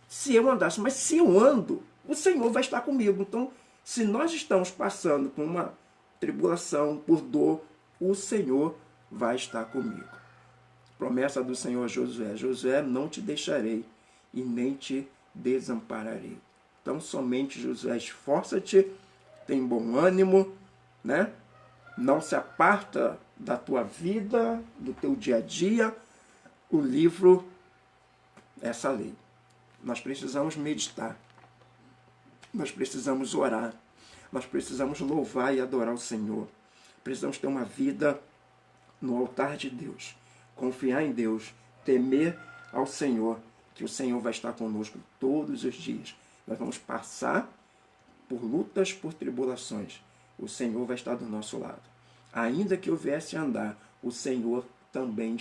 Se eu andasse, mas se eu ando, o Senhor vai estar comigo. Então, se nós estamos passando por uma tribulação, por dor, o Senhor vai estar comigo. Promessa do Senhor a Josué, Josué, não te deixarei e nem te desampararei. Então, somente Josué, esforça-te, tem bom ânimo, né? Não se aparta da tua vida, do teu dia a dia, o livro, essa lei. Nós precisamos meditar, nós precisamos orar, nós precisamos louvar e adorar o Senhor. Precisamos ter uma vida no altar de Deus, confiar em Deus, temer ao Senhor, que o Senhor vai estar conosco todos os dias. Nós vamos passar por lutas, por tribulações. O Senhor vai estar do nosso lado. Ainda que eu viesse andar, o Senhor também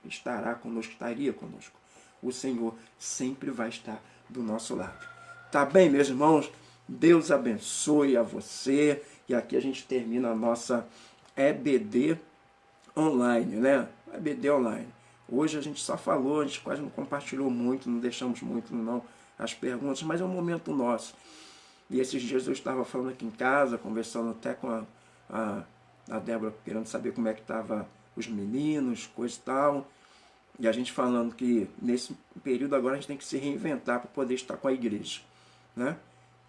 estará conosco, estaria conosco. O Senhor sempre vai estar do nosso lado. Tá bem, meus irmãos? Deus abençoe a você. E aqui a gente termina a nossa EBD online, né? EBD online. Hoje a gente só falou, a gente quase não compartilhou muito, não deixamos muito não as perguntas, mas é um momento nosso. E esses dias eu estava falando aqui em casa, conversando até com a Débora, querendo saber como é que estavam os meninos, coisa e tal. E a gente falando que nesse período agora a gente tem que se reinventar para poder estar com a igreja, né?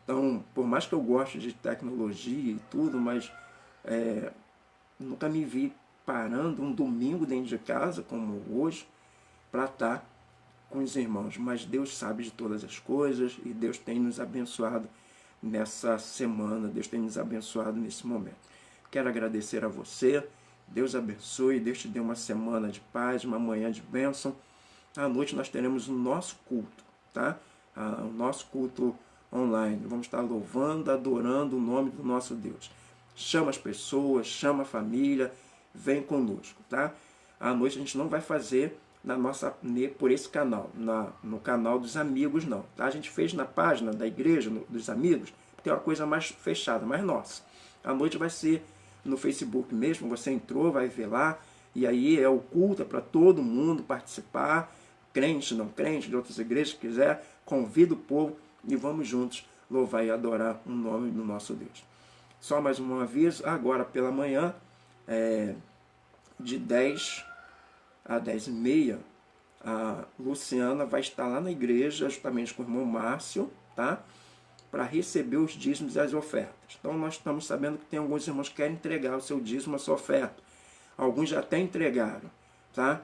Então, por mais que eu goste de tecnologia e tudo, mas nunca me vi parando um domingo dentro de casa, como hoje, para estar com os irmãos. Mas Deus sabe de todas as coisas e Deus tem nos abençoado nessa semana, Deus tem nos abençoado nesse momento. Quero agradecer a você. Deus abençoe, Deus te dê uma semana de paz, uma manhã de bênção. À noite nós teremos o nosso culto, tá? O nosso culto online. Vamos estar louvando, adorando o nome do nosso Deus. Chama as pessoas, chama a família, vem conosco, tá? À noite a gente não vai fazer por esse canal, no canal dos amigos, não. Tá? A gente fez na página da igreja, dos amigos, porque é uma coisa mais fechada, mais nossa. À noite vai ser no Facebook mesmo, você entrou, vai ver lá, e aí é o culto para todo mundo participar, crente, não crente, de outras igrejas, que quiser, convida o povo e vamos juntos louvar e adorar o nome do nosso Deus. Só mais um aviso, agora pela manhã, de 10 a 10h30, a Luciana vai estar lá na igreja, justamente com o irmão Márcio, tá? para receber os dízimos e as ofertas. Então nós estamos sabendo que tem alguns irmãos que querem entregar o seu dízimo, a sua oferta. Alguns já até entregaram, tá?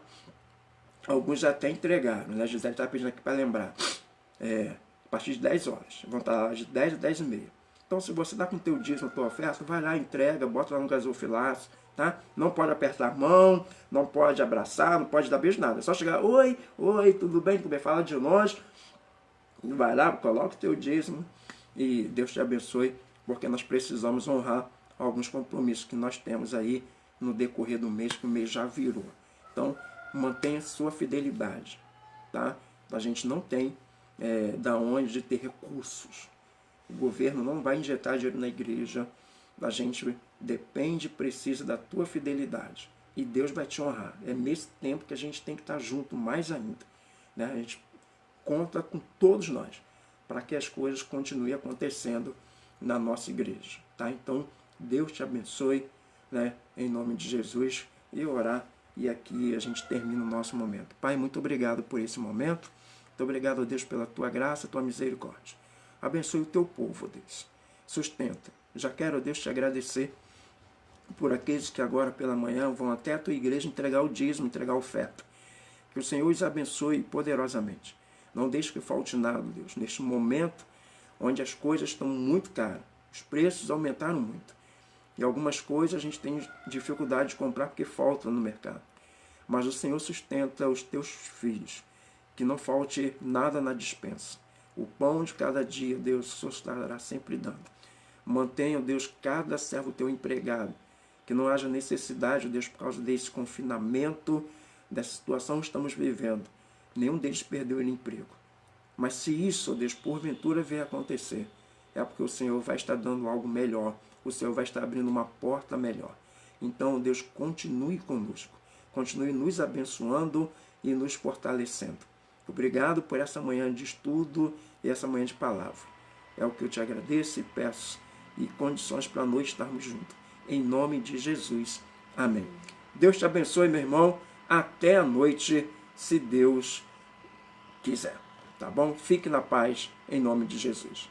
Alguns já até entregaram, né? A Gisele está pedindo aqui para lembrar. A partir de 10 horas. Vão estar lá de 10 a 10 e meia. Então, se você está com o teu dízimo, a tua oferta, vai lá, entrega, bota lá no gasofilaço, tá? Não pode apertar a mão, não pode abraçar, não pode dar beijo, nada. É só chegar, oi, tudo bem? Fala de longe. Vai lá, coloca o teu dízimo e Deus te abençoe, porque nós precisamos honrar alguns compromissos que nós temos aí no decorrer do mês, que o mês já virou. Então, mantenha sua fidelidade, tá? A gente não tem da onde ter recursos. O governo não vai injetar dinheiro na igreja. A gente depende, precisa da tua fidelidade. E Deus vai te honrar. É nesse tempo que a gente tem que estar junto mais ainda, né? A gente conta com todos nós para que as coisas continuem acontecendo na nossa igreja, tá? Então, Deus te abençoe, né? Em nome de Jesus, e orar. E aqui a gente termina o nosso momento. Pai, muito obrigado por esse momento. Muito obrigado, Deus, pela tua graça, tua misericórdia. Abençoe o teu povo, Deus. Sustenta. Já quero, Deus, te agradecer por aqueles que agora pela manhã vão até a tua igreja entregar o dízimo, entregar a oferta. Que o Senhor os abençoe poderosamente. Não deixe que falte nada, Deus, neste momento onde as coisas estão muito caras. Os preços aumentaram muito. E algumas coisas a gente tem dificuldade de comprar porque falta no mercado. Mas o Senhor sustenta os teus filhos. Que não falte nada na despensa. O pão de cada dia, Deus, o Senhor estará sempre dando. Mantenha, Deus, cada servo teu empregado. Que não haja necessidade, Deus, por causa desse confinamento, dessa situação que estamos vivendo. Nenhum deles perdeu o emprego. Mas se isso, Deus, porventura vier acontecer, é porque o Senhor vai estar dando algo melhor. O Senhor vai estar abrindo uma porta melhor. Então, Deus, continue conosco. Continue nos abençoando e nos fortalecendo. Obrigado por essa manhã de estudo e essa manhã de palavra. É o que eu te agradeço e peço. E condições para nós estarmos juntos. Em nome de Jesus. Amém. Deus te abençoe, meu irmão. Até a noite, se Deus quiser. Tá bom? Fique na paz, em nome de Jesus.